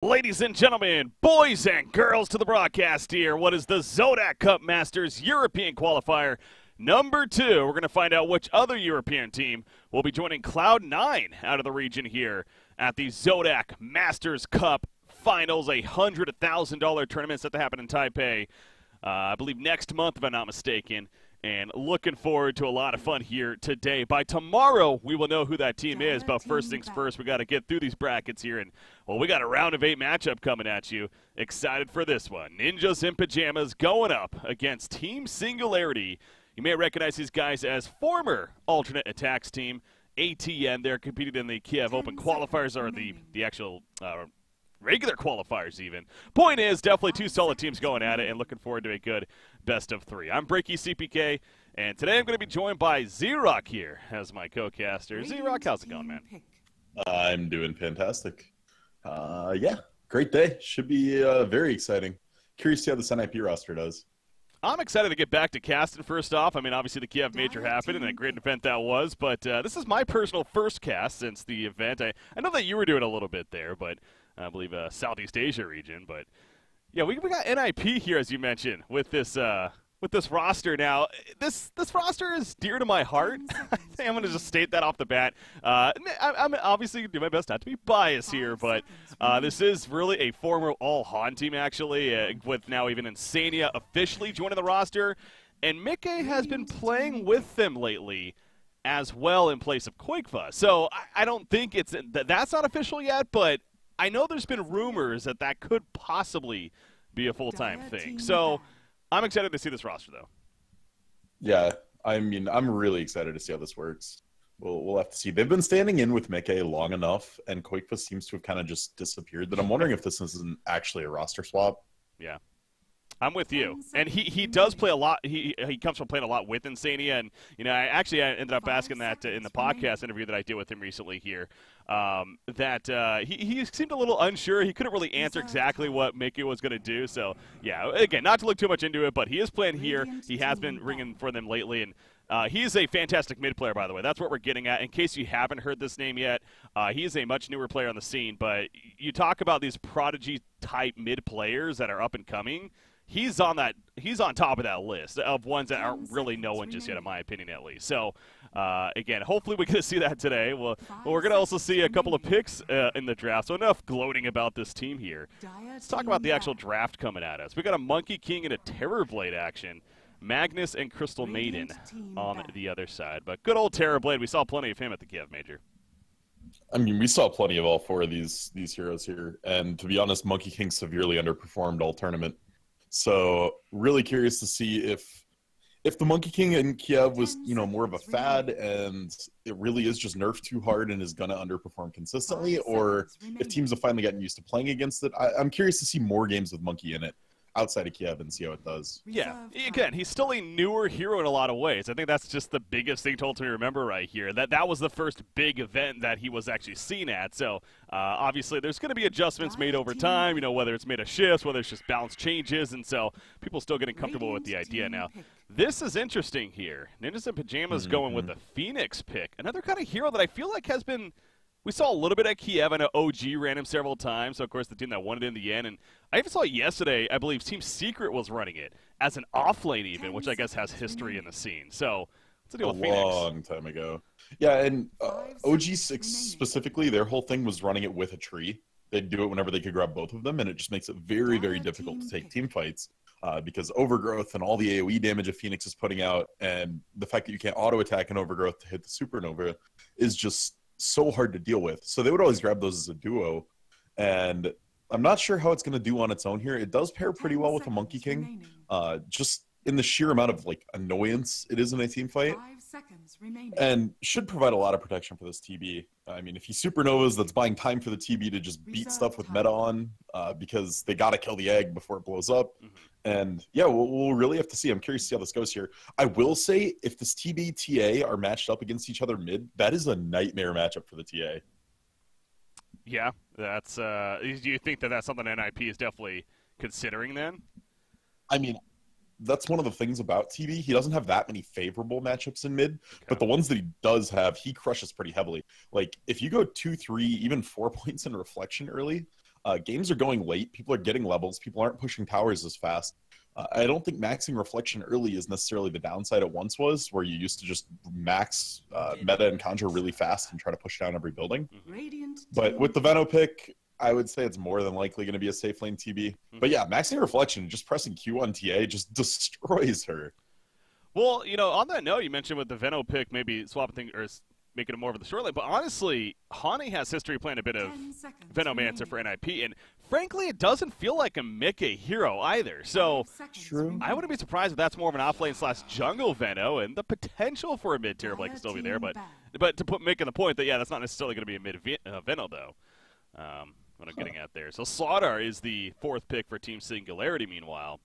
Ladies and gentlemen, boys and girls to the broadcast here, what is the ZOTAC Cup Masters European Qualifier number 2? We're going to find out which other European team will be joining Cloud9 out of the region here at the ZOTAC Masters Cup Finals, a $100,000 tournament set to happen in Taipei, I believe next month if I'm not mistaken. And looking forward to a lot of fun here today. By tomorrow, we will know who that team is. But first things first, we got to get through these brackets here. And, well, we got a round of 8 matchup coming at you. Excited for this one. Ninjas in Pajamas going up against Team Singularity. You may recognize these guys as former alternate attacks team, ATN. They're competing in the Kiev Open qualifiers, or the actual regular qualifiers even. Point is, definitely 2 solid teams going at it, and looking forward to a good best of 3. I'm Breaky CPK, and today I'm going to be joined by Z-Rock here as my co-caster. Z-Rock, how's it going, man? I'm doing fantastic. Yeah, great day. Should be very exciting. Curious to see how this NiP roster does. I'm excited to get back to casting first off. I mean, obviously the Kiev Major happened, and a great event that was, but this is my personal first cast since the event. I know that you were doing a little bit there, but I believe Southeast Asia region. But yeah, we got NiP here, as you mentioned, with this roster. Now, this roster is dear to my heart. I think I'm going to just state that off the bat. I'm obviously going to do my best not to be biased here, but this is really a former all-Han team, actually, with now even Insania officially joining the roster. And Mickey has been playing with them lately as well in place of Qualifier. So I don't think that's not official yet, but I know there's been rumors that could possibly be a full-time thing. So I'm excited to see this roster, though. Yeah, I mean, I'm really excited to see how this works. We'll have to see. They've been standing in with Mickey long enough, and Qualifier seems to have kind of just disappeared, that I'm wondering if this isn't actually a roster swap. Yeah. I'm with you. And he does play a lot. He comes from playing a lot with Insania. And, you know, I ended up asking that in the podcast interview that I did with him recently here, that he seemed a little unsure. He couldn't really answer exactly what Mickey was going to do. So, yeah, again, not to look too much into it, but he is playing here. He has been ringing for them lately. And he is a fantastic mid player, by the way. That's what we're getting at. In case you haven't heard this name yet, he is a much newer player on the scene. But you talk about these prodigy-type mid players that are up and coming. He's on top of that list of ones that aren't really known just yet, in my opinion, at least. So, again, hopefully we get to see that today. Well, we're going to also see a couple of picks in the draft. So enough gloating about this team here. Let's talk about the actual draft coming at us. We got a Monkey King and a Terrorblade action. Magnus and Crystal Maiden on the other side. But good old Terrorblade, we saw plenty of him at the Kiev Major. I mean, we saw plenty of all 4 of these heroes here. And to be honest, Monkey King severely underperformed all tournament. So really curious to see if the Monkey King in Kiev was, you know, more of a fad and it really is just nerfed too hard and is going to underperform consistently, or if teams have finally gotten used to playing against it. I'm curious to see more games with Monkey in it outside of Kiev and see how it does. Yeah, again, he's still a newer hero in a lot of ways. I think that's just the biggest thing to ultimately remember right here. That was the first big event that he was actually seen at. So obviously there's going to be adjustments made over time, you know, whether it's made of shifts, whether it's just balance changes, and so people still getting comfortable with the idea now. This is interesting here. Ninjas in Pajamas going with the Phoenix pick. Another kind of hero that I feel like has been – we saw a little bit at Kiev. I know OG ran him several times. So, of course, the team that won it in the end. And I even saw it yesterday. I believe Team Secret was running it as an off-lane even, which I guess has history in the scene. So, what's the deal with Phoenix? A long time ago. Yeah, and OG6 specifically, their whole thing was running it with a tree. They'd do it whenever they could grab both of them, and it just makes it very, very difficult to take team fights because Overgrowth and all the AoE damage a Phoenix is putting out, and the fact that you can't auto-attack an Overgrowth to hit the Supernova is just so hard to deal with. So they would always grab those as a duo, and I'm not sure how it's going to do on its own here. It does pair pretty well with a Monkey King, just in the sheer amount of like annoyance it is in a team fight, and should provide a lot of protection for this TB. I mean, if he Supernovas, that's buying time for the TB to just beat stuff with meta on, because they got to kill the egg before it blows up. And yeah, we'll really have to see. I'm curious to see how this goes here. I will say, if this TB TA are matched up against each other mid, that is a nightmare matchup for the TA. Yeah, that's. Do you think that that's something NiP is definitely considering then? I mean, that's one of the things about TB. He doesn't have that many favorable matchups in mid, but the ones that he does have, he crushes pretty heavily. Like, if you go 2, 3, even 4 points in reflection early, games are going late. People are getting levels. People aren't pushing towers as fast. I don't think maxing reflection early is necessarily the downside it once was, where you used to just max meta and conjure really fast and try to push down every building. But with the Veno pick, I would say it's more than likely going to be a safe lane TB. But yeah, maxing reflection, just pressing Q on TA just destroys her. Well, you know, on that note, you mentioned with the Veno pick, maybe swapping things or making it more of the short lane. But honestly, Hani has history playing a bit of Venomancer for NiP, and frankly, it doesn't feel like a Mickey hero either. So I wouldn't be surprised if that's more of an offlane / jungle Veno, and the potential for a mid tier Blake can still be there. But to put making the point that yeah, that's not necessarily going to be a mid Veno though. What I'm getting at there. So Slardar is the 4th pick for Team Singularity. Meanwhile,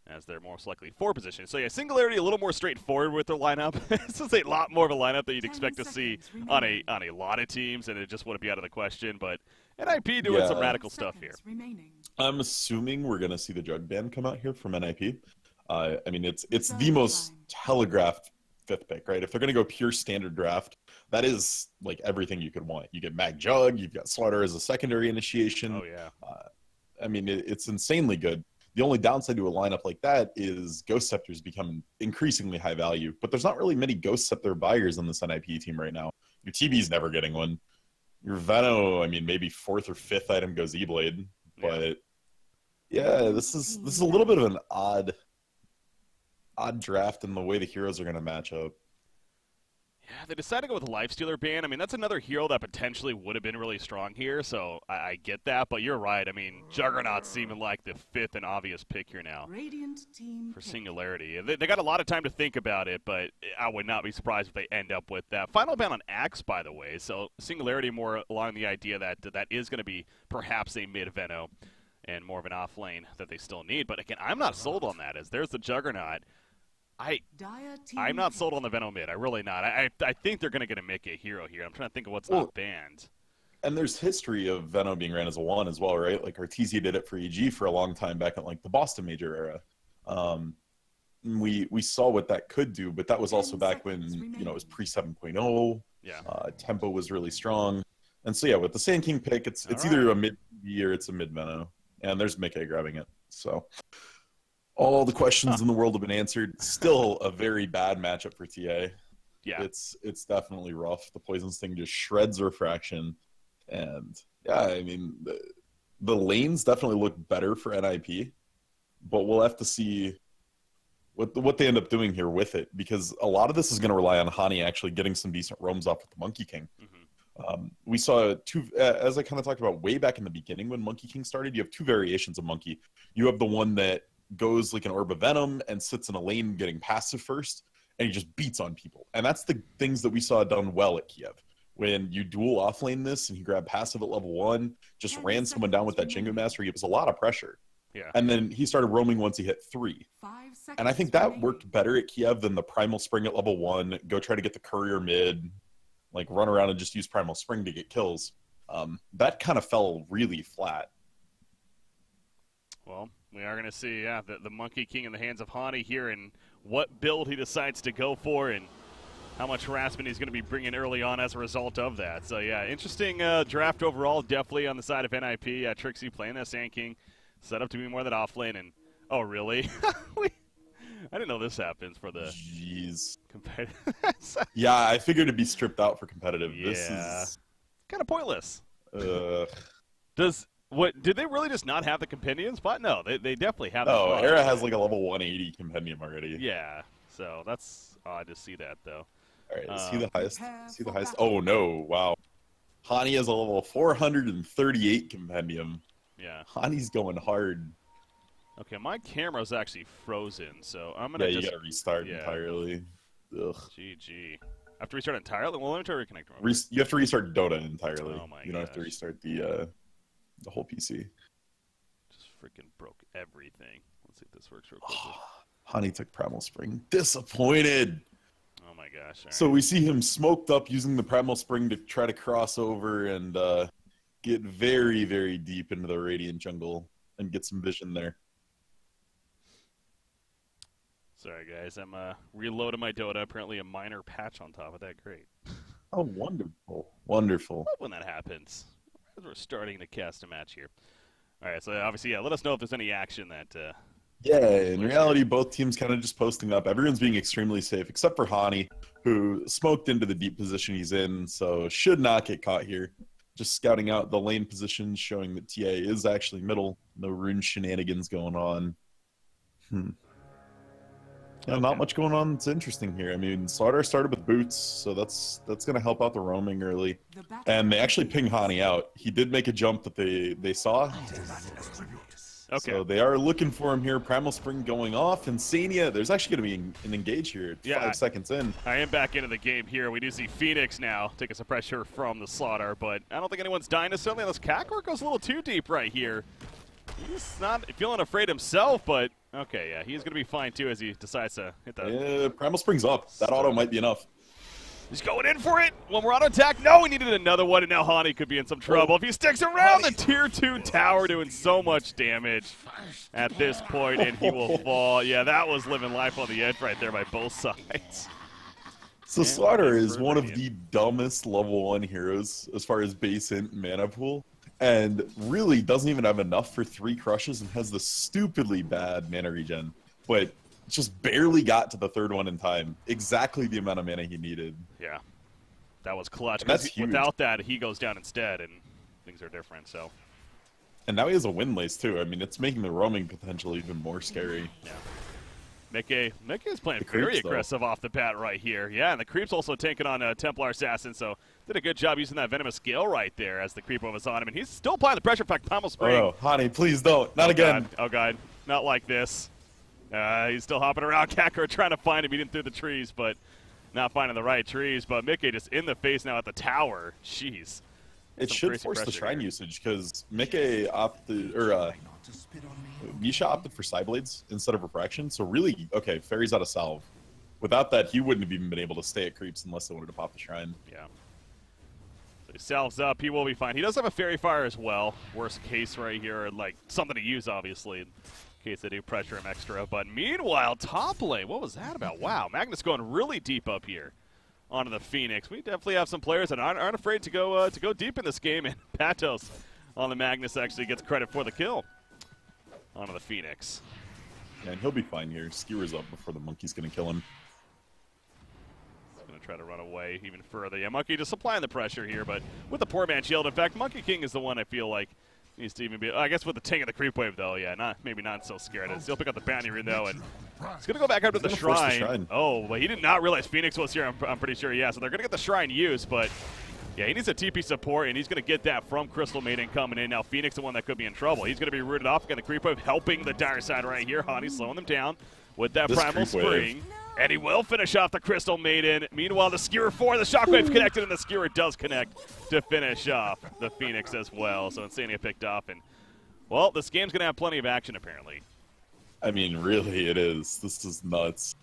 as they're most likely 4 position. So yeah, Singularity a little more straightforward with their lineup. This is a lot more of a lineup that you'd expect to see on a lot of teams, and it just wouldn't be out of the question. But NiP doing some radical stuff here. I'm assuming we're gonna see the Jug ban come out here from NiP. I mean, it's the most telegraphed 5th pick, right? If they're gonna go pure standard draft, that is like everything you could want. You get Mag Jug, you've got Slaughter as a secondary initiation. Oh yeah. I mean, it's insanely good. The only downside to a lineup like that is Ghost Scepters become increasingly high value, but there's not really many Ghost Scepter buyers on this NiP team right now. Your TB's never getting one. Your Veno, I mean, maybe 4th or 5th item goes E-Blade, but yeah, this is a little bit of an odd draft in the way the heroes are going to match up. Yeah, they decided to go with a Lifestealer ban. I mean, that's another hero that potentially would have been really strong here, so I get that. But you're right. I mean, Juggernaut's seeming like the 5th and obvious pick here now for Singularity. They got a lot of time to think about it, but I would not be surprised if they end up with that. Final ban on Axe, by the way, so Singularity more along the idea that that is going to be perhaps a mid-Veno and more of an off lane that they still need. But again, I'm not sold on that, as there's the Juggernaut. I'm not sold on the Veno mid. I really not. I think they're going to get a Mickey hero here. I'm trying to think of what's not banned. And there's history of Veno being ran as a 1 as well, right? Like Artesia did it for EG for a long time back in like the Boston Major era. We saw what that could do, but that was also back when it was pre 7.0. Yeah. Tempo was really strong. And so yeah, with the Sand King pick, it's either a mid or it's a mid Veno, and there's Mickey grabbing it. So. All the questions in the world have been answered. Still a very bad matchup for TA. Yeah. It's definitely rough. The Poisons thing just shreds refraction. And yeah, I mean, the lanes definitely look better for NiP, but we'll have to see what they end up doing here with it, because a lot of this is going to rely on Hani actually getting some decent roams off with the Monkey King. We saw as I kind of talked about way back in the beginning when Monkey King started, you have 2 variations of Monkey. You have the one that goes like an Orb of Venom and sits in a lane getting passive first, and he just beats on people. And that's the things that we saw done well at Kiev. When you dual offlane this and he grabbed passive at level 1, just ran someone down with that Jingo Mastery, it was a lot of pressure. Yeah. And then he started roaming once he hit 3. And I think that worked better at Kiev than the Primal Spring at level 1, go try to get the Courier mid, like run around and just use Primal Spring to get kills. That kind of fell really flat. Well, we are going to see, the Monkey King in the hands of Hani here, and what build he decides to go for, and how much harassment he's going to be bringing early on as a result of that. So, yeah, interesting draft overall, definitely on the side of NiP. Trixie playing that Sand King, set up to be more than off lane, and, oh, really? I didn't know this happens for the competitive. Yeah, I figured it'd be stripped out for competitive. Yeah. This is kind of pointless. Did they really just not have the compendium spot? No, they definitely have. No, Era has like a level 180 compendium already. Yeah, so that's odd to see that though. All right, see the highest. See the highest. Oh no! Wow, Hani has a level 438 compendium. Yeah, Hani's going hard. Okay, my camera's actually frozen, so I'm gonna. Yeah, you gotta restart entirely. Ugh. GG. I have to restart entirely. Well, let me try to reconnect. You have to restart Dota entirely. Oh my You don't have to restart the whole PC. Just freaking broke everything. Let's see if this works real quick. Hani took Primal Spring. Disappointed. Oh my gosh. So we see him smoked up using the Primal Spring to try to cross over and get very, very deep into the Radiant jungle and get some vision there. Sorry guys, I'm reloading my Dota. Apparently a minor patch on top of that. Great. Oh, wonderful. Wonderful. When that happens. as we're starting to cast a match here. All right, so obviously, yeah, let us know if there's any action that. Yeah, in reality, both teams kind of just posting up. Everyone's being extremely safe, except for Hani, who smoked into the deep position he's in, so should not get caught here. Just scouting out the lane positions, showing that TA is actually middle. No rune shenanigans going on. Yeah, not much going on. It's interesting here. I mean, Slaughter started with boots, so that's going to help out the roaming early. And they actually ping Hani out. He did make a jump that they saw. Okay. So they are looking for him here. Primal Spring going off. Insania, there's actually going to be an engage here. Yeah, 5 seconds in. I am back into the game here. We do see Phoenix now taking some pressure from the Slaughter, but I don't think anyone's dying necessarily unless Kakor goes a little too deep right here. He's not feeling afraid himself, but okay, yeah, he's going to be fine too as he decides to hit that. Yeah, Primal Spring's up. That auto might be enough. He's going in for it. When we're on attack, no, we needed another one, and now Hani could be in some trouble. If he sticks around, the tier 2 tower doing so much damage at this point, and he will fall. Yeah, that was living life on the edge right there by both sides. So Slaughter is one of the dumbest level 1 heroes as far as base int mana pool, and really doesn't even have enough for 3 crushes and has the stupidly bad mana regen. But just barely got to the 3rd one in time. Exactly the amount of mana he needed. Yeah, that was clutch. That's huge. Without that, he goes down instead, and things are different. So. And now he has a wind lace too. I mean, it's making the roaming potential even more scary. Yeah. Mickey is playing very aggressive off the bat right here. Yeah, and the creep's also taking on a Templar Assassin, so did a good job using that Venomous Gale right there as the creep was on him. And he's still applying the pressure. In fact, Primal Spring. Oh, Hani, please don't. Not again. God. Oh, God. Not like this. He's still hopping around. Kakor trying to find him. He didn't through the trees, but not finding the right trees. But Mickey just in the face now at the tower. Jeez. It should force the shrine usage because Mickey opted, or Misha opted for Psyblades instead of Refraction. So really, okay, Fairy's out of salve. Without that, he wouldn't have even been able to stay at creeps unless they wanted to pop the shrine. Yeah. So he salves up. He will be fine. He does have a Fairy Fire as well. Worst case right here, like something to use, obviously, in case they do pressure him extra. But meanwhile, top lane, what was that about? Wow, Magnus going really deep up here onto the Phoenix. We definitely have some players that aren't afraid to go deep in this game, and Patos on the Magnus actually gets credit for the kill onto the Phoenix. Yeah, and he'll be fine here. Skewer's up before the Monkey's going to kill him. He's going to try to run away even further. Yeah, Monkey just applying the pressure here, but with the poor man shield. In fact, Monkey King is the one I feel like needs to even be. I guess with the Ting of the creep wave, though, yeah, maybe not so scared. Still pick up the bounty rune, though, and he's going to go back up to the shrine. Oh, but he did not realize Phoenix was here, I'm pretty sure, yeah. So they're going to get the shrine used, but yeah, he needs a TP support, and he's going to get that from Crystal Maiden coming in. Now, Phoenix, the one that could be in trouble. He's going to be rooted off. Again, the creep wave helping the dire side right here. Hani slowing them down with that Primal Spring. And he will finish off the Crystal Maiden. Meanwhile, the Skewer 4, the Shockwave connected, and the Skewer does connect to finish off the Phoenix as well. So Insania picked off, and, well, this game's going to have plenty of action, apparently. I mean, really, it is. This is nuts.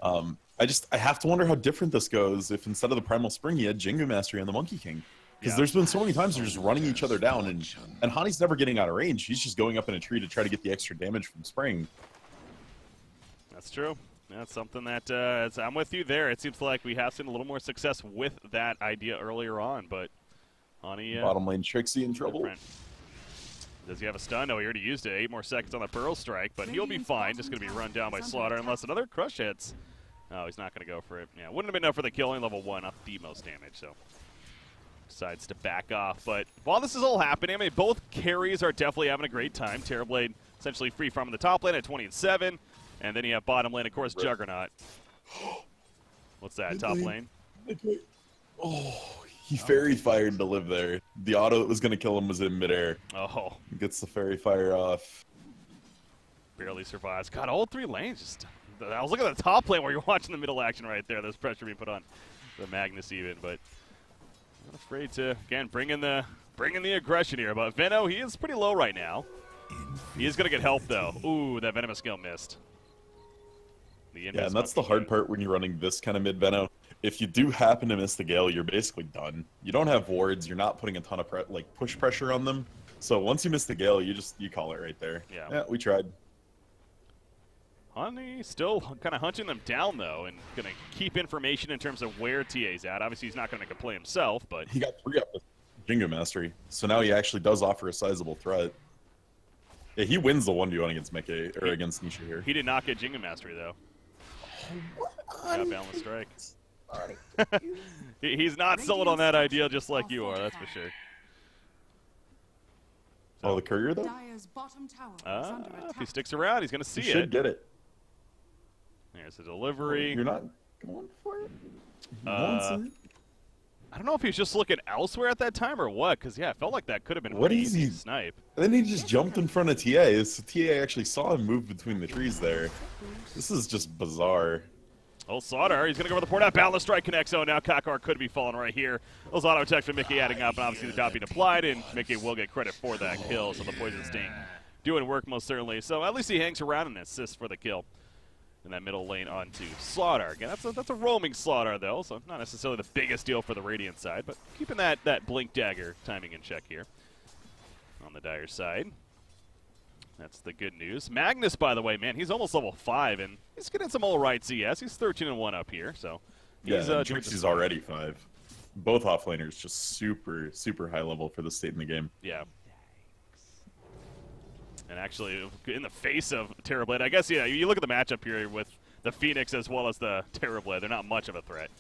I have to wonder how different this goes if instead of the Primal Spring, he had Jingu Mastery on the Monkey King. Because there's been so many times they're just running each other down, and Hani's never getting out of range. He's just going up in a tree to try to get the extra damage from Spring. That's true. That's something that I'm with you there. It seems like we have seen a little more success with that idea earlier on, but Hani... bottom lane Trixie in trouble. Different. Does he have a stun? No, he already used it. 8 more seconds on the Pearl Strike, but he'll be fine. Just going to be run down by Slaughter unless another crush hits. No, he's not going to go for it. Yeah, wouldn't have been enough for the kill. Only level 1, not the most damage, so decides to back off. But while this is all happening, I mean, both carries are definitely having a great time. Terrorblade essentially free from the top lane at 20-7, and then you have bottom lane, of course, Juggernaut. What's that, top lane? Oh, he Fairy Fired to live there. The auto that was going to kill him was in midair. Oh. He gets the Fairy Fire off. Barely survives. God, all 3 lanes just... I was looking at the top lane where you're watching the middle action right there. There's pressure being put on the Magnus even, but not afraid to, again, bring in the aggression here. But Veno, he is pretty low right now. He is going to get help, though. Ooh, that Venomous Gale missed. Yeah, and that's the hard part when you're running this kind of mid-Veno. If you do happen to miss the Gale, you're basically done. You don't have wards. You're not putting a ton of push pressure on them. So once you miss the Gale, you call it right there. Yeah, we tried. Hani still kind of hunting them down, though, and going to keep information in terms of where TA's at. Obviously, he's not going to make a play himself, but... He got 3 up. Jingo Mastery. So now he actually does offer a sizable threat. Yeah, he wins the 1v1 against Mickey, or against Nisha here. He did not get Jingo Mastery, though. Yeah, Balance Strike. He's not sold on that idea just like you are, that's for sure. Oh, the courier, though? If he sticks around, he's going to see it. He should get it. There's the delivery. You're not going for it? I don't know if he was just looking elsewhere at that time or what, because, yeah, it felt like that could have been an easy snipe. And then he just jumped in front of TA. So TA actually saw him move between the trees there. This is just bizarre. Oh, Slaughter, he's going to go for the port out. Balance Strike connects. Oh, now Kakar could be falling right here. Those auto attacks from Mickey adding up, and obviously the dot being applied, and Mickey will get credit for that kill, so the Poison Sting doing work most certainly. So at least he hangs around and assists for the kill in that middle lane onto Slaughter. Again, that's a roaming Slaughter, though, so not necessarily the biggest deal for the Radiant side, but keeping that Blink Dagger timing in check here on the Dire side. That's the good news. Magnus, by the way, man, he's almost level 5, and he's getting some all right CS. He's 13-1 up here, so he's Jinxie's already 5. Both offlaners just super, super high level for the state in the game. Yeah. And actually, in the face of Terrorblade, I guess, yeah, you look at the matchup here with the Phoenix as well as the Terrorblade. They're not much of a threat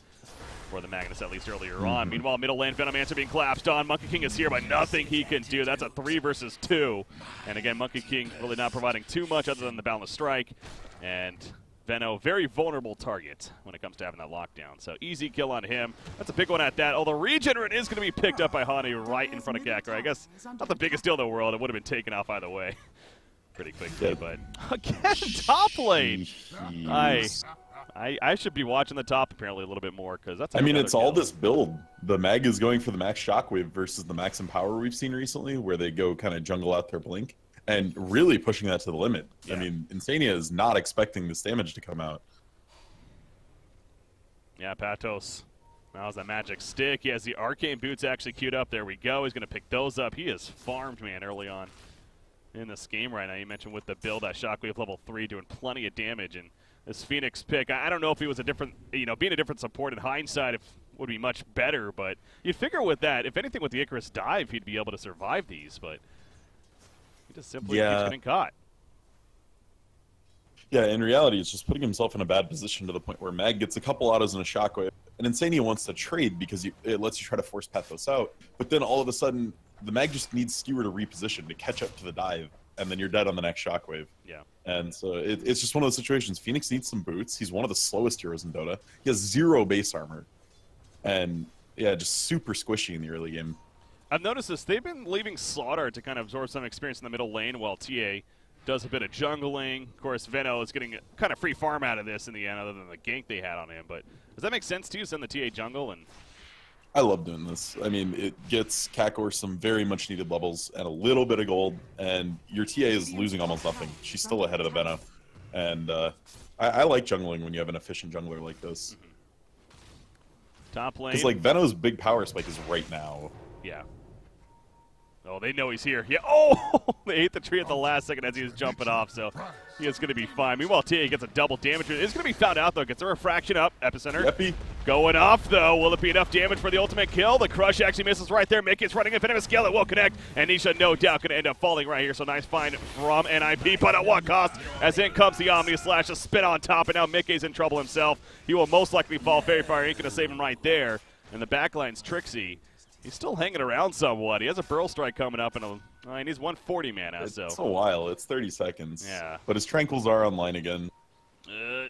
for the Magnus, at least earlier on. Meanwhile, middle lane, Venomancer being collapsed on. Monkey King is here, but nothing he can do. That's a 3 versus 2. And again, Monkey King really not providing too much other than the Boundless Strike. And Veno, very vulnerable target when it comes to having that lockdown. So easy kill on him. That's a big one at that. Although Regenerate is going to be picked up by Hani right in front of Kakar. I guess not the biggest deal in the world. It would have been taken off either way. Pretty quickly, but again, top lane. I should be watching the top apparently a little bit more because that's. I mean, it's all this build. The Mag is going for the max Shockwave versus the max Empower we've seen recently, where they go kind of jungle out their Blink and really pushing that to the limit. Yeah. I mean, Insania is not expecting this damage to come out. Yeah, Patos. Now's that magic stick. He has the Arcane Boots actually queued up. There we go. He's going to pick those up. He is farmed, man, early on in this game right now. You mentioned with the build, that Shockwave level 3 doing plenty of damage, and this Phoenix pick, I don't know if he was a different, being a different support in hindsight would be much better, but you'd figure with that, if anything with the Icarus dive, he'd be able to survive these, but he just simply keeps getting caught. Yeah, in reality, it's just putting himself in a bad position to the point where Mag gets a couple autos and a Shockwave, and Insania wants to trade because it lets you try to force Pathos out, but then all of a sudden, the Mag just needs Skewer to reposition to catch up to the dive, and then you're dead on the next Shockwave. Yeah. And so it's just one of those situations. Phoenix needs some boots. He's one of the slowest heroes in Dota. He has 0 base armor. And, yeah, just super squishy in the early game. I've noticed this. They've been leaving Slaughter to kind of absorb some experience in the middle lane while TA does a bit of jungling. Of course, Veno is getting kind of free farm out of this in the end other than the gank they had on him. But does that make sense to you, send the TA jungle? And I love doing this. I mean, it gets Kakor some very much needed levels and a little bit of gold, and your TA is losing almost nothing. She's still ahead of the Veno. And I like jungling when you have an efficient jungler like this. Top lane. Because, like, Veno's big power spike is right now. Yeah. Oh, they know he's here. Yeah. Oh, they ate the tree at the last second as he was jumping off, so he is going to be fine. Meanwhile, TA gets a double damage. It's going to be found out, though. Gets a refraction up. Epicenter. Epi. Going off, though. Will it be enough damage for the ultimate kill? The crush actually misses right there. Mickey's running in. Venomous Scale. It will connect. And Nisha, no doubt, going to end up falling right here. So nice find from NiP, but at what cost? As in comes the Omni Slash, a spin on top, and now Mickey's in trouble himself. He will most likely fall. Fairy Fire ain't going to save him right there. And the backline's Trixie. He's still hanging around somewhat. He has a Burl Strike coming up, and he needs 140 mana. It's a while. It's 30 seconds. Yeah. But his Tranquils are online again. Gonna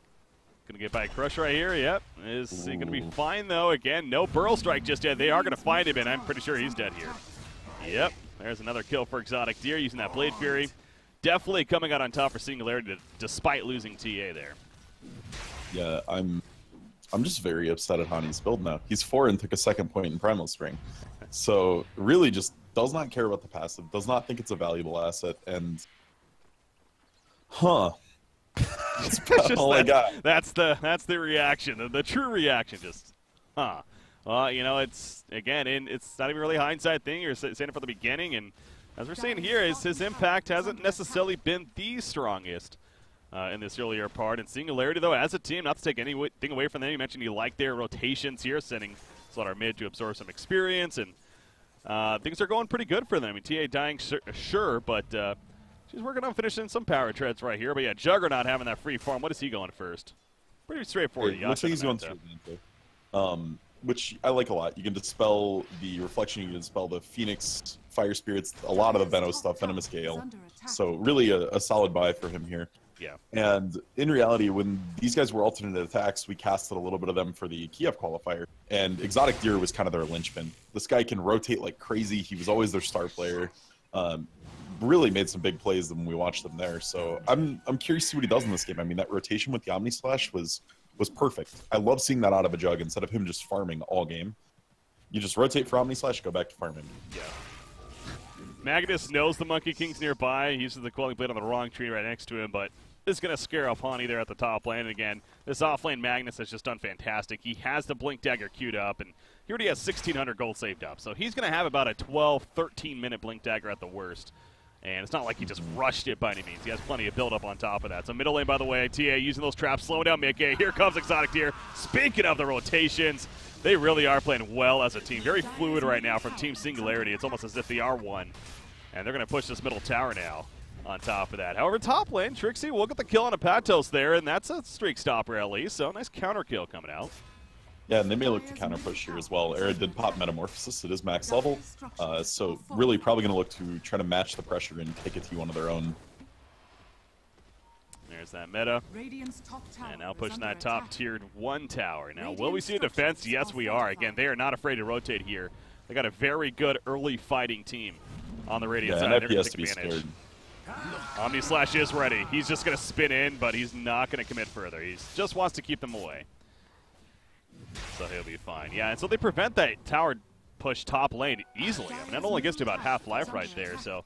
get by a Crush right here. Yep. Is he gonna be fine, though? Again, no Burl Strike just yet. They are gonna find him, and I'm pretty sure he's dead here. Yep. There's another kill for Exotic Deer using that Blade Fury. Definitely coming out on top for Singularity despite losing TA there. Yeah, I'm just very upset at Hani's build now. He's 4 and took a 2nd point in Primal Spring. So really just does not care about the passive, does not think it's a valuable asset, and that's about all I got. That's the reaction, the true reaction, just it's again, it's not even really a hindsight thing. You're saying it from the beginning, and as we're saying here, is his impact hasn't necessarily been the strongest in this earlier part. And Singularity, though, as a team, not to take anything away from them, you mentioned you like their rotations here, sending Slaughter mid to absorb some experience, and things are going pretty good for them. I mean, TA dying, sure, but she's working on finishing some power treads right here. But yeah, Juggernaut having that free farm. What is he going first? Pretty straightforward. It looks like he's going straight into, which I like a lot. You can dispel the Reflection, you can dispel the Phoenix, Fire Spirits, a lot of the Venom stuff, Venomous Gale. So really a solid buy for him here. Yeah. And in reality, when these guys were alternate attacks, we casted a little bit of them for the Kiev qualifier. And Exotic Deer was kind of their linchpin. This guy can rotate like crazy. He was always their star player. Really made some big plays when we watched them there. So I'm curious to see what he does in this game. I mean, that rotation with the Omni Slash was perfect. I love seeing that out of a Jug instead of him just farming all game. You just rotate for Omni Slash, go back to farming. Yeah. Magnus knows the Monkey King's nearby. He uses the Quelling Blade on the wrong tree right next to him, but this is going to scare up Hani there at the top lane. And again, this offlane Magnus has just done fantastic. He has the Blink Dagger queued up, and he already has 1,600 gold saved up. So he's going to have about a 12, 13-minute Blink Dagger at the worst. And it's not like he just rushed it by any means. He has plenty of build-up on top of that. So middle lane, by the way, TA using those traps, slowing down Mickey. Here comes Exotic Deer. Speaking of the rotations, they really are playing well as a team. Very fluid right now from Team Singularity. It's almost as if they are one. And they're going to push this middle tower now on top of that. However, top lane, Trixie will get the kill on a Patos there, and that's a streak stopper at least. So nice counter kill coming out. Yeah, and they may look to counter push here as well. Era did pop Metamorphosis. It is max level. So really probably going to look to try to match the pressure and take it to one of their own. There's that meta. And now pushing that top tiered 1 tower. Now, will we see a defense? Yes, we are. Again, they are not afraid to rotate here. They got a very good early fighting team on the Radiant side. NiP has to be scared. Omni Slash is ready. He's just going to spin in, but he's not going to commit further. He just wants to keep them away. So he'll be fine. Yeah, and so they prevent that tower push top lane easily. I mean, that only gets to about half life right there. So,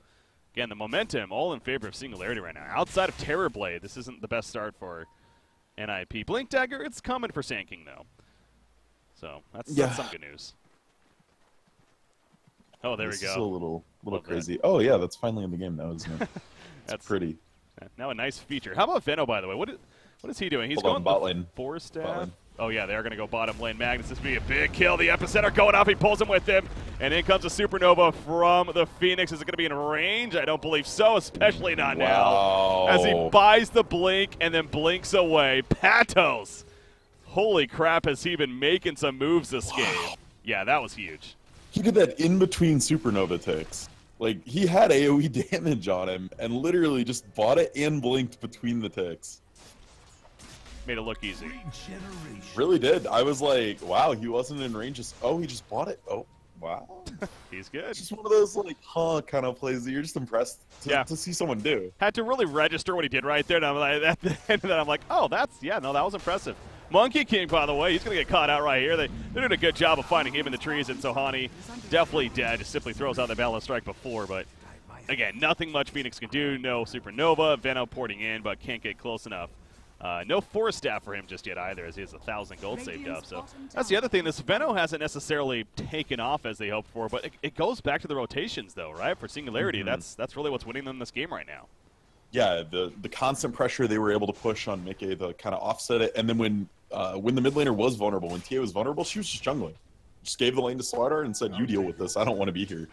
again, the momentum all in favor of Singularity right now. Outside of Terror Blade, this isn't the best start for NiP. Blink Dagger, it's coming for Sand King, though. So that's some good news. Oh, there we go. This is a little crazy. Oh, yeah, that's finally in the game now, isn't it? That's pretty. Now a nice feature. How about Veno, by the way? What is he doing? He's going bot lane. 4-staff. Oh, yeah, they are going to go bottom lane. Magnus, this would be a big kill. The Epicenter going off. He pulls him with him. And in comes a Supernova from the Phoenix. Is it going to be in range? I don't believe so, especially not now. As he buys the blink and then blinks away. Patos. Holy crap, has he been making some moves this game. Yeah, that was huge. He did that in between Supernova ticks. Like, he had AoE damage on him and literally just bought it and blinked between the ticks. Made it look easy. Really did. I was like, wow, he wasn't in range. He just bought it. Oh, wow. He's good. It's just one of those, like, kind of plays that you're just impressed to see someone do. Had to really register what he did right there. And I'm like, at the end of that, I'm like, oh, that was impressive. Monkey King, by the way, he's going to get caught out right here. They're doing a good job of finding him in the trees, and so Hani definitely dead. Just simply throws out the Balance Strike before, but again, nothing much Phoenix can do. No Supernova. Veno porting in, but can't get close enough. No 4-staff for him just yet either, as he has 1,000 gold saved up. So that's the other thing. This Veno hasn't necessarily taken off as they hoped for, but it goes back to the rotations, though, right? For Singularity, that's really what's winning them this game right now. Yeah, the constant pressure they were able to push on Mickey to kind of offset it, and then when the mid laner was vulnerable, when TA was vulnerable, she was just jungling. Just gave the lane to Slardar and said, "You deal with this. I don't want to be here."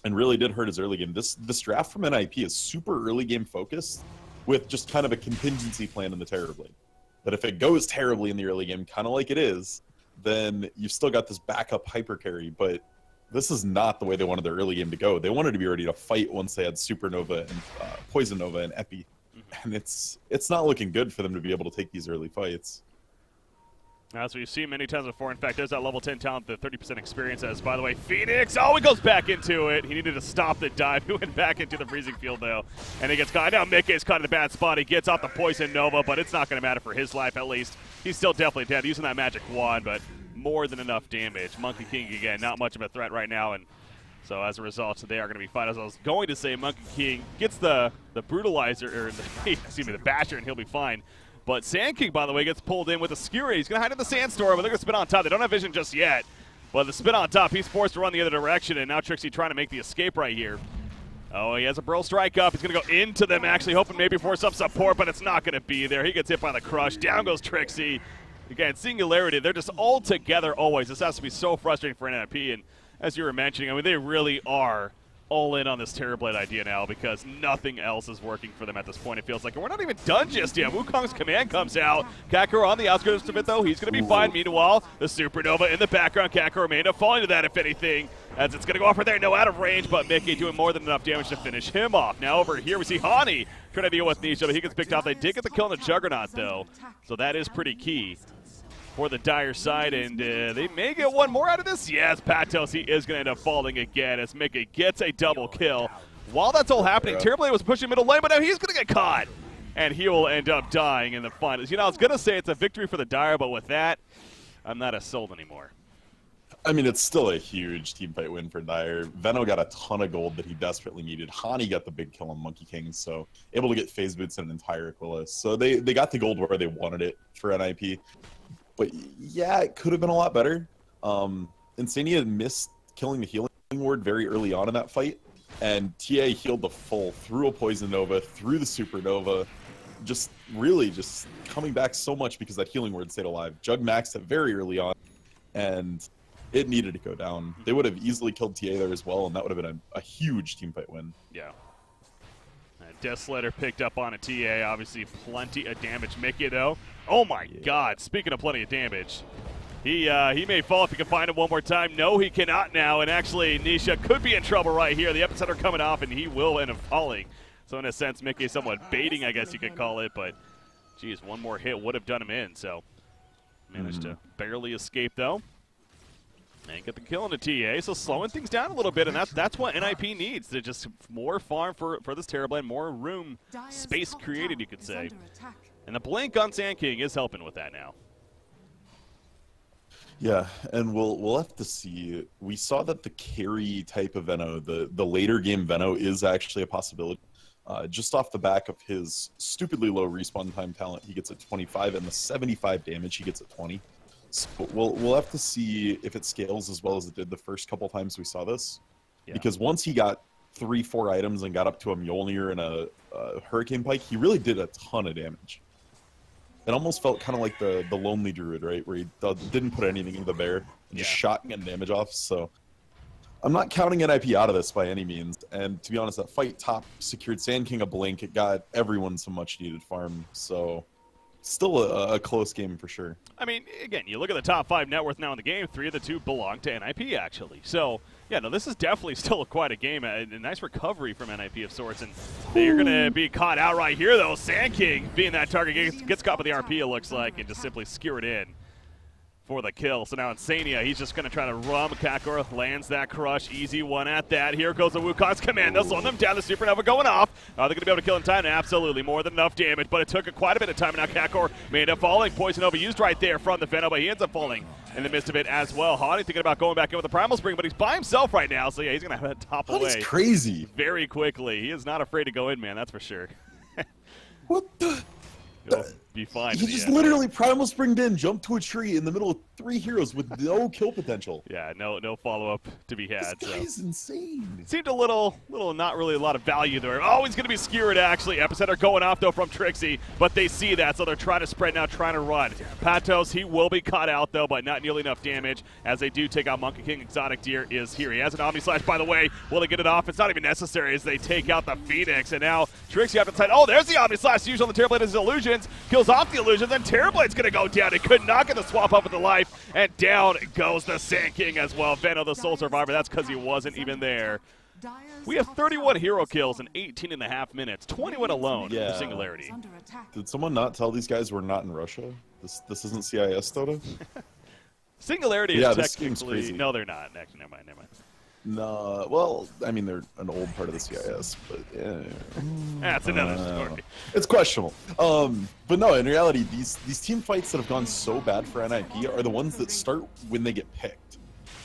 And really did hurt his early game. This draft from NiP is super early game focused, with just kind of a contingency plan in the Terror Blade. That if it goes terribly in the early game, kind of like it is, then you've still got this backup hyper carry, but this is not the way they wanted their early game to go. They wanted to be ready to fight once they had Supernova and Poison Nova and Epi. And it's not looking good for them to be able to take these early fights. As we've seen many times before. In fact, there's that level 10 talent, the 30% experience as, by the way, Phoenix. Oh, he goes back into it. He needed to stop the dive. He went back into the freezing field, though. And he gets caught. Now Mickey's caught in a bad spot. He gets off the Poison Nova, but it's not going to matter for his life, at least. He's still definitely dead, using that magic wand, but more than enough damage. Monkey King, again, not much of a threat right now, and so as a result, they are going to be fine. As I was going to say, Monkey King gets the Brutalizer, or the Basher, and he'll be fine. But Sand King, by the way, gets pulled in with a Skewer. He's going to hide in the Sandstorm, but they're going to spin on top. They don't have vision just yet. But the spin on top, he's forced to run the other direction, and now Trixie trying to make the escape right here. Oh, he has a Burl Strike up. He's going to go into them, actually, hoping maybe for some support, but it's not going to be there. He gets hit by the Crush. Down goes Trixie. Again, Singularity, they're just all together always. This has to be so frustrating for NiP. And as you were mentioning, I mean, they really are all in on this Terrorblade idea now because nothing else is working for them at this point, it feels like. And we're not even done just yet. Wukong's command comes out. Kakarot on the outskirts of it, though. He's going to be fine. Meanwhile, the Supernova in the background. Kakarot may end up falling to that, if anything, as it's going to go off right there. No out of range, but Mickey doing more than enough damage to finish him off. Now over here, we see Hani trying to deal with Nisha, but he gets picked off. They did get the kill on the Juggernaut, though, so that is pretty key for the Dire side, and they may get one more out of this. Yes, Patos, he is going to end up falling again as Mickey gets a double kill. While that's all happening, Terrorblade was pushing middle lane, but now he's going to get caught, and he will end up dying in the finals. You know, I was going to say it's a victory for the Dire, but with that, I'm not as sold anymore. I mean, it's still a huge team fight win for Dire. Veno got a ton of gold that he desperately needed. Hani got the big kill on Monkey King, so able to get phase boots and an entire Aquila. So they got the gold where they wanted it for NiP. But yeah, it could have been a lot better. Insania missed killing the healing ward very early on in that fight, and TA healed the full through a Poison Nova, through the Supernova, just really just coming back so much because that healing ward stayed alive. Jug maxed it very early on, and it needed to go down. They would have easily killed TA there as well, and that would have been a huge teamfight win. Yeah. Deathslayer picked up on a TA, obviously plenty of damage. Mickey, though, oh my God, speaking of plenty of damage, he may fall if he can find him one more time. No, he cannot now, and actually Nisha could be in trouble right here. The epicenter coming off, and he will end up falling. So in a sense, Mickey is somewhat baiting, I guess you could call it, but geez, one more hit would have done him in, so managed to barely escape, though. And get the kill on the TA, so slowing things down a little bit, and that's what NiP needs. To just more farm for this Terrorblade, more room, space created, you could say. And the blink on Sand King is helping with that now. Yeah, and we'll have to see. We saw that the carry type of Veno, the later game Veno, is actually a possibility. Just off the back of his stupidly low respawn time talent, he gets at 25, and the 75 damage he gets at 20. So we'll have to see if it scales as well as it did the first couple times we saw this. Yeah. Because once he got 3-4 items and got up to a Mjolnir and a Hurricane Pike, he really did a ton of damage. It almost felt kind of like the Lonely Druid, right? Where he didn't put anything into the bear and just shotgun damage off. So I'm not counting NiP out of this by any means. And to be honest, that fight top secured Sand King a blink. It got everyone some much needed farm. So still a close game for sure. I mean, again, you look at the top 5 net worth now in the game, 3 of the 2 belong to NiP, actually. So, yeah, no, this is definitely still quite a game. A nice recovery from NiP of sorts, and they're going to be caught out right here, though. Sand King being that target gets caught by the RP, it looks like, and just simply skewer it in for the kill. So now Insania, he's just going to try to rum. Kakarot lands that crush. Easy one at that. Here goes the Wukong's command. They'll slow them down. The Supernova going off. Are they going to be able to kill in time? Absolutely. More than enough damage, but it took quite a bit of time. And now Kakarot may end up falling. Poison Nova used right there from the Veno, but he ends up falling in the midst of it as well. Hani thinking about going back in with the Primal Spring, but he's by himself right now. So yeah, he's going to have to top away. He's crazy. Very quickly. He is not afraid to go in, man. That's for sure. What the? He'll be fine. He just literally Primal Springed in, jumped to a tree in the middle of 3 heroes with no kill potential. Yeah, no follow-up to be had. This guy's insane. It seemed a little, not really a lot of value there. Oh, he's going to be skewered, actually. Epicenter going off, though, from Trixie, but they see that, so they're trying to spread now, trying to run. Patos, he will be caught out, though, but not nearly enough damage as they do take out Monkey King. Exotic Deer is here. He has an Omni Slash, by the way. Will they get it off? It's not even necessary as they take out the Phoenix, and now Trixie up inside. Oh, there's the Omni Slash used on the Terrorblade as illusions. Kills off the illusions, then Terrorblade's going to go down. He could not get the swap up with the life, and down goes the Sand King as well. Veno, the sole survivor. That's because he wasn't even there. We have 31 hero kills in 18.5 minutes. 21 alone for Singularity. Did someone not tell these guys we're not in Russia? This isn't CIS, Dota? Singularity is technically... No, they're not. Actually, never mind. No, well, I mean, they're an old part of the CIS, but yeah. That's another story. It's questionable. But no, in reality, these team fights that have gone so bad for NiP are the ones that start when they get picked.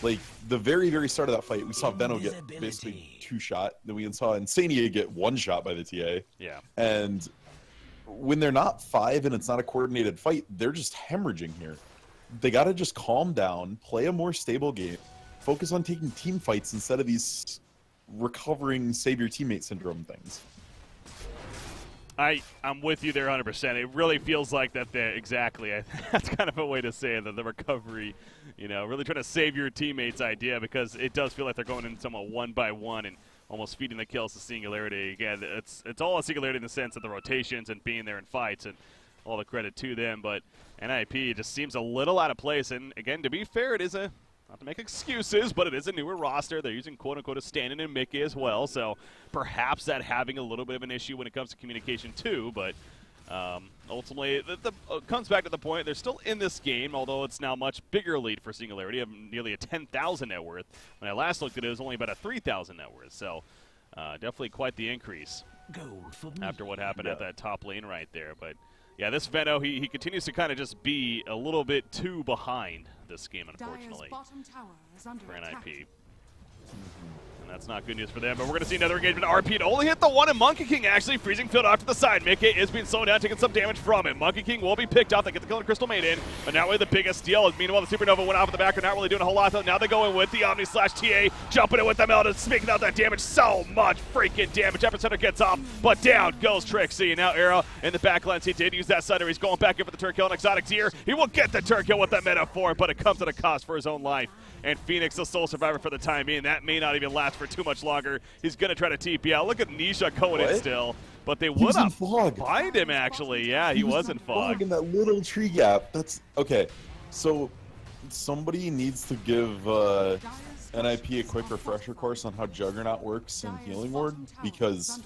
Like, the very, very start of that fight, we saw Veno get basically 2-shot. Then we saw Insania get 1 shot by the TA. Yeah. And when they're not 5 and it's not a coordinated fight, they're just hemorrhaging here. They got to just calm down, play a more stable game. Focus on taking team fights instead of these recovering save your teammate syndrome things. I'm with you there 100%. It really feels like that there. Exactly. That's kind of a way to say it, that the recovery, you know, really trying to save your teammates idea, because it does feel like they're going in somewhat one by one and almost feeding the kills to Singularity. Again, it's all a Singularity in the sense of the rotations and being there in fights, and all the credit to them. But NiP just seems a little out of place. And again, to be fair, it is a, not to make excuses, but it is a newer roster. They're using quote-unquote a stand-in and Mickey as well, so perhaps that having a little bit of an issue when it comes to communication too. But ultimately, it comes back to the point they're still in this game, although it's now much bigger lead for Singularity of nearly a 10,000 net worth. When I last looked at it, it was only about a 3,000 net worth, so definitely quite the increase after what happened at that top lane right there. But yeah, this Veno, he continues to kind of just be a little bit too behind this game, unfortunately, for NiP. And that's not good news for them, but we're going to see another engagement. RP to only hit the one, and Monkey King actually freezing field off to the side. Mickey is being slowed down, taking some damage from him. Monkey King will be picked off. They get the kill on Crystal Maiden, but now we have the biggest deal. Meanwhile, the Supernova went off in the back. They're not really doing a whole lot, though. Now they go in with the Omni slash TA, jumping in with the Melta, making out that damage. So much freaking damage. Epicenter gets off, but down goes Trixie. And now Arrow in the back lines. He did use that Sunder. He's going back in for the turn kill, and Exotic's here. He will get the turn kill with that metaphor, but it comes at a cost for his own life. And Phoenix, the sole survivor for the time being. That may not even last for too much longer. He's going to try to TP out. Look at Nisha going in still. But they would not find him, actually. Yeah, he was in fog. In that little tree gap. That's okay. So somebody needs to give NiP a quick refresher course on how Juggernaut works in Healing Ward, because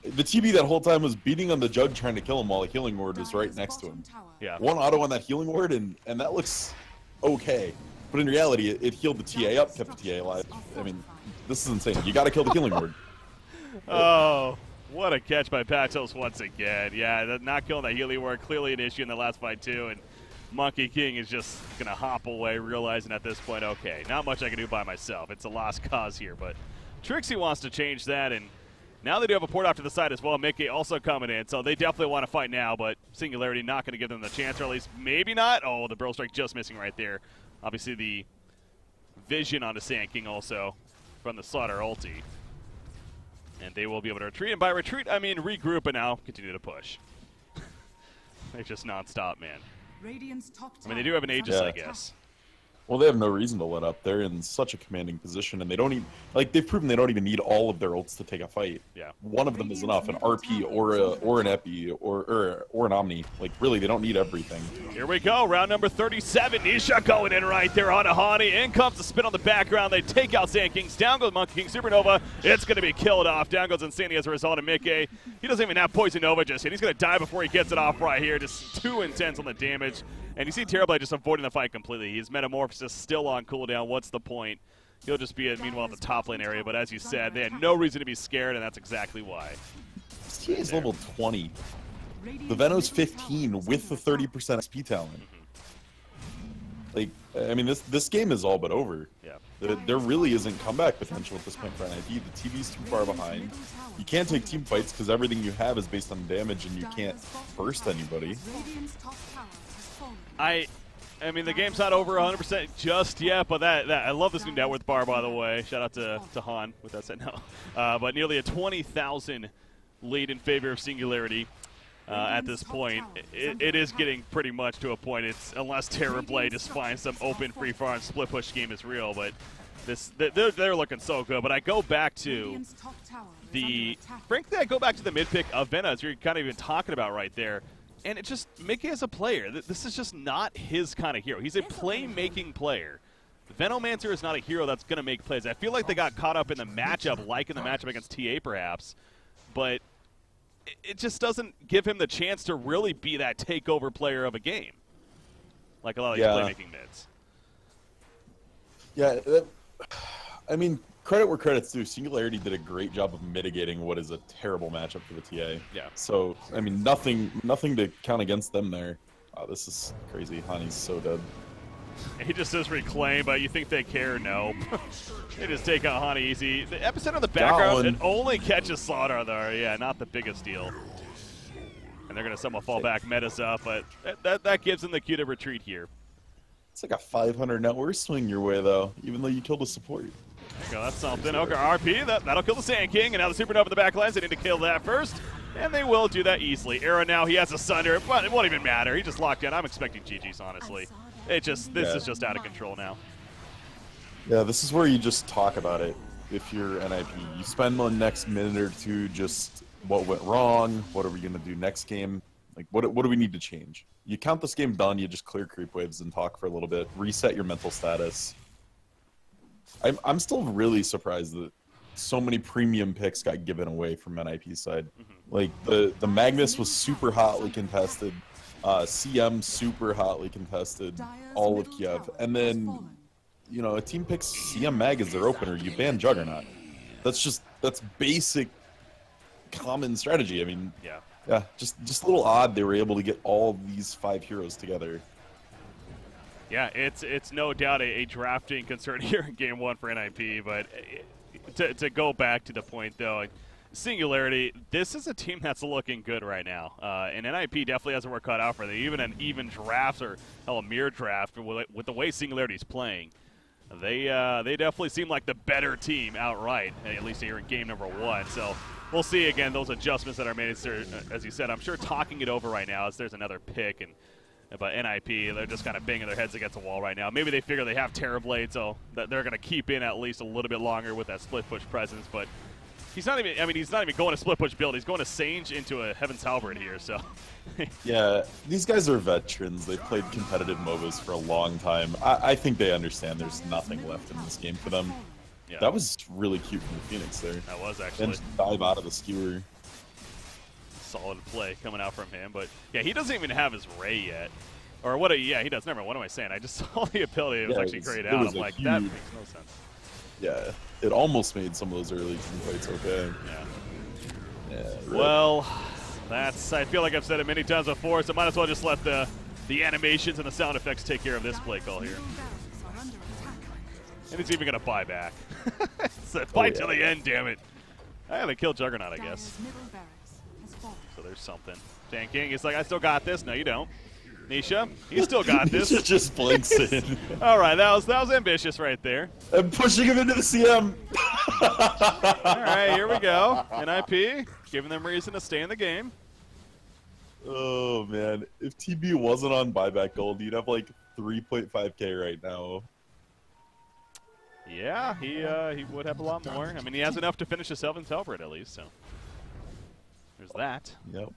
the TB that whole time was beating on the Jug trying to kill him while the Healing Ward was right next to him. Yeah. One auto on that Healing Ward, and that looks okay. But in reality, it healed the TA up, kept the TA alive. I mean, this is insane. You got to kill the Killing Ward. Oh, what a catch by Patos once again. Yeah, not killing that Healing Ward, clearly an issue in the last fight too. And Monkey King is just going to hop away, realizing at this point, okay, not much I can do by myself. It's a lost cause here. But Trixie wants to change that, and now they do have a port off to the side as well. Mickey also coming in, so they definitely want to fight now, but Singularity not going to give them the chance, or at least maybe not. Oh, the Burrow Strike just missing right there. Obviously, the vision onto Sand King also from the Slaughter ulti. And they will be able to retreat. And by retreat, I mean regroup and now continue to push. They're just nonstop, man. I mean, they do have an Aegis, I guess. Well, they have no reason to let up. They're in such a commanding position, and they don't even, like, they've proven they don't even need all of their ults to take a fight. Yeah. One of them is enough, an RP or an Epi or an Omni. Like, really, they don't need everything. Here we go, round number 37. Nisha going in right there on Ahani. In comes the spin on the background. They take out Sand Kings. Down goes Monkey King. Supernova, it's going to be killed off. Down goes Insanity as a result of Mickey. He doesn't even have Poison Nova just yet. He's going to die before he gets it off right here. Just too intense on the damage. And you see Terrorblade just avoiding the fight completely. His Metamorphosis still on cooldown. What's the point? He'll just be, meanwhile, in the top lane area. But as you said, they had no reason to be scared, and that's exactly why. TA is level 20. The Veno's 15 with the 30% XP talent. Like, I mean, this game is all but over. Yeah. There really isn't comeback potential at this point for NiP. The TV's too far behind. You can't take team fights because everything you have is based on damage, and you can't burst anybody. I mean, the game's not over 100% just yet, but I love this new net worth bar, by the way. Shout out to Han with that said no. But nearly a 20,000 lead in favor of Singularity at this point. It is getting pretty much to a point. It's unless Terrorblade just finds some open free farm split push game is real, but they're looking so good. But I go back to frankly, I go back to the mid pick of Vena, as you're kind of even talking about right there. And it's just, Mickey as a player, this is just not his kind of hero. He's a playmaking player. Venomancer is not a hero that's going to make plays. I feel like they got caught up in the matchup, like in the matchup against TA perhaps, but it just doesn't give him the chance to really be that takeover player of a game, like a lot of these playmaking mids. Yeah, I mean, credit where credit's due. Singularity did a great job of mitigating what is a terrible matchup for the TA. Yeah. So, I mean, nothing to count against them there. Oh, this is crazy. Honey's so dead. He just says reclaim, but you think they care? No. They just take out Hani easy. The epicenter in the background, it only catches Slaughter though. Yeah, not the biggest deal. And they're going to somewhat fall back, metas up, but that gives them the cue to retreat here. It's like a 500 net worth swing your way, though, even though you killed a support. There you go, that's something. Okay, RP, that'll kill the Sand King, and now the Supernova in the back lines. They need to kill that first. And they will do that easily. Era now, he has a Sunder, but it won't even matter. He just locked in. I'm expecting GG's, honestly. This is just out of control now. Yeah, this is where you just talk about it. If you're NiP, you spend the next minute or two just what went wrong, what are we going to do next game, like what do we need to change? You count this game done, you just clear creep waves and talk for a little bit, reset your mental status. I'm still really surprised that so many premium picks got given away from NiP's side. Like the Magnus was super hotly contested, CM super hotly contested, all of Kiev, and then you know a team picks CM Mag as their opener, you ban Juggernaut. That's basic common strategy. I mean, yeah, just a little odd they were able to get all these 5 heroes together. Yeah, it's no doubt a drafting concern here in Game 1 for NiP, but to go back to the point, though, Singularity, this is a team that's looking good right now, and NiP definitely has their work cut out for them. Even an even draft or hell, a mirror draft with the way Singularity's playing, they definitely seem like the better team outright, at least here in Game number 1. So we'll see again those adjustments that are made. As you said, I'm sure talking it over right now as there's another pick, but NiP, they're just kind of banging their heads against the wall right now. Maybe they figure they have Terrorblade, so that they're going to keep in at least a little bit longer with that split push presence. But he's not even going to split push build. He's going to Sange into a Heaven's Halberd here. So yeah, these guys are veterans. They've played competitive MOBAs for a long time. I think they understand there's nothing left in this game for them. Yeah. That was really cute from the Phoenix there. That was actually. And just dive out of the skewer. Solid play coming out from him, but yeah, he doesn't even have his Ray yet. Or what? Yeah, he does. Never mind. What am I saying? I just saw the ability. It was actually grayed out. I'm like, that makes no sense. Yeah, it almost made some of those early team fights okay. Yeah. Well, that's. I feel like I've said it many times before, so might as well just let the animations and the sound effects take care of this play call here. And he's even gonna buy back. So fight till the end, damn it. I gotta kill Juggernaut, I guess. So there's something. Tanking, it's like, I still got this. No, you don't. Nisha, you still got this. Nisha just blinks in. All right, that was ambitious right there. I'm pushing him into the CM. All right, here we go. NiP, giving them reason to stay in the game. Oh, man. If TB wasn't on buyback gold, you'd have like 3.5K right now. Yeah, he would have a lot more. I mean, he has enough to finish his Heaven's Halberd at least, so there's that. Yep.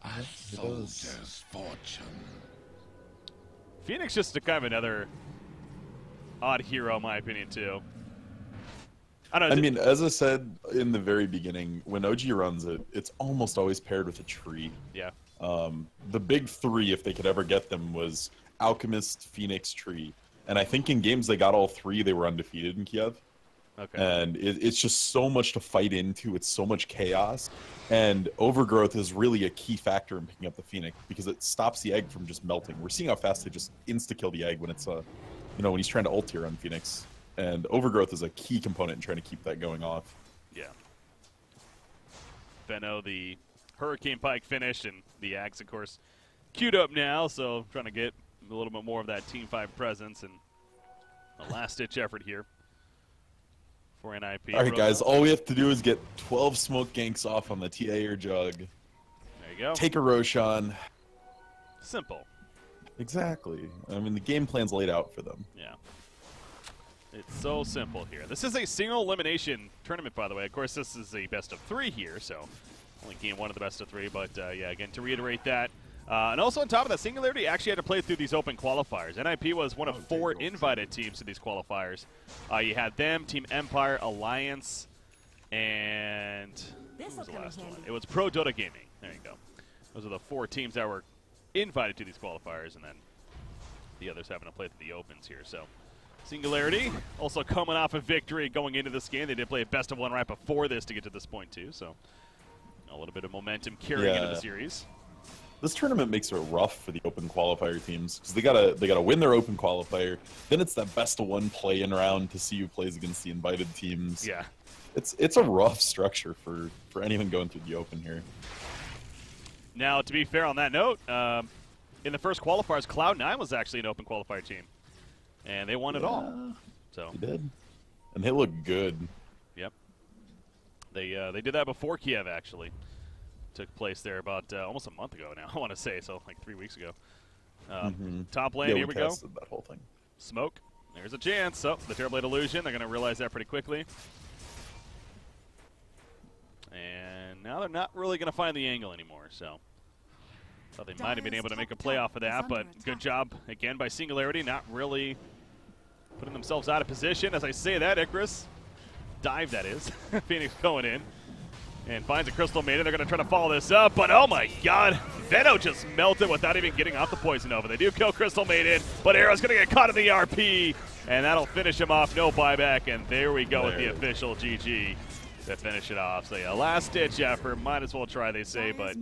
A soldier's fortune. Phoenix just a kind of another odd hero, in my opinion, too. I mean, as I said in the very beginning, when OG runs it, it's almost always paired with a tree. Yeah. The big 3, if they could ever get them, was Alchemist, Phoenix, Tree. And I think in games they got all 3, they were undefeated in Kiev. Okay. And it's just so much to fight into. It's so much chaos. And Overgrowth is really a key factor in picking up the Phoenix because it stops the egg from just melting. We're seeing how fast they just insta-kill the egg when it's, when he's trying to ult here on Phoenix. And Overgrowth is a key component in trying to keep that going off. Yeah. Benno, the Hurricane Pike finished, and the Axe, of course, queued up now, so trying to get a little bit more of that Team 5 presence and a last-ditch effort here for NiP. All right, guys, all we have to do is get 12 smoke ganks off on the TA or Jug. There you go. Take a Roshan. Simple. Exactly. I mean, the game plan's laid out for them. Yeah. It's so simple here. This is a single elimination tournament, by the way. Of course, this is a best of 3 here, so only game 1 of the best of 3. But, yeah, again, to reiterate that. And also on top of that, Singularity actually had to play through these open qualifiers. NiP was one of 4 invited teams to these qualifiers. You had them, Team Empire, Alliance, and who was the last one? It was Pro Dota Gaming. There you go. Those are the 4 teams that were invited to these qualifiers, and then the others having to play through the opens here. So Singularity also coming off a victory going into this game. They did play a best of 1 right before this to get to this point too. So a little bit of momentum carrying into the series. This tournament makes it rough for the open qualifier teams because they gotta win their open qualifier. Then it's that best of 1 play-in round to see who plays against the invited teams. Yeah, it's a rough structure for anyone going through the open here. Now, to be fair on that note, in the first qualifiers, Cloud9 was actually an open qualifier team, and they won it all. So they did, and they look good. Yep, they did that before Kiev actually. took place there about almost a month ago now, I want to say, so like 3 weeks ago. Top Yeah, lane, here we go. That whole thing. Smoke. There's a chance. So, the Terrorblade illusion, they're going to realize that pretty quickly. And now they're not really going to find the angle anymore, so. Thought they might have been able to make a play off of that, but good job, again, by Singularity, not really putting themselves out of position. As I say that, Icarus, dive that is, Phoenix going in, and finds a Crystal Maiden. They're going to try to follow this up, but oh my god, Venom just melted without even getting off the Poison Nova. They do kill Crystal Maiden, but Arrow's going to get caught in the RP, and that'll finish him off, no buyback, and there we go with the official GG to finish it off. So yeah, last-ditch effort, might as well try, they say, but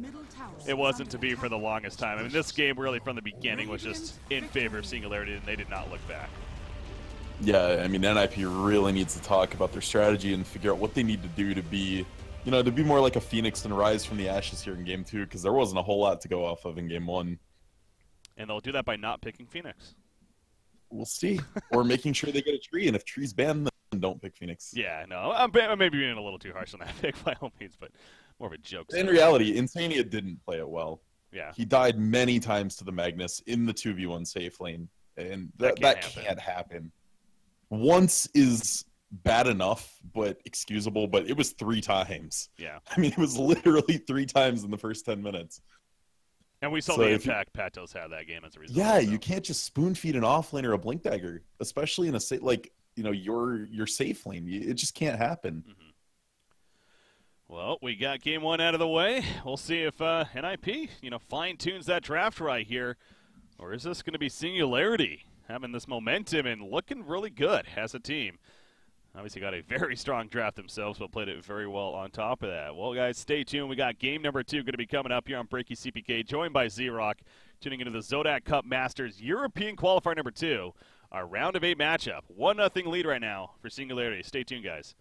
it wasn't to be for the longest time. I mean, this game really from the beginning was just in favor of Singularity, and they did not look back. Yeah, I mean, NiP really needs to talk about their strategy and figure out what they need to do to be, you know, to be more like a Phoenix and rise from the ashes here in Game 2, because there wasn't a whole lot to go off of in Game 1. And they'll do that by not picking Phoenix. We'll see. Or making sure they get a tree, and if tree's banned, then don't pick Phoenix. Yeah, no, I'm maybe being a little too harsh on that pick by all means, but more of a joke. In reality, Insania didn't play it well. Yeah. He died many times to the Magnus in the 2v1 safe lane, and that can't happen. Once is bad enough, but excusable, but it was 3 times. Yeah. I mean, it was literally 3 times in the first 10 minutes. And we saw the impact Patos had that game as a result. Yeah, so. You can't just spoon feed an off lane or a blink dagger, especially in a like, you know, your safe lane. It just can't happen. Well, we got Game 1 out of the way. We'll see if NiP, you know, fine-tunes that draft right here, or is this going to be Singularity having this momentum and looking really good as a team? Obviously got a very strong draft themselves, but played it very well on top of that. Well, guys, stay tuned. We got game number 2 going to be coming up here on Breaky CPK, joined by Z-Rock, tuning into the ZOTAC Cup Masters European Qualifier number 2, our round of 8 matchup. 1-0 lead right now for Singularity. Stay tuned, guys.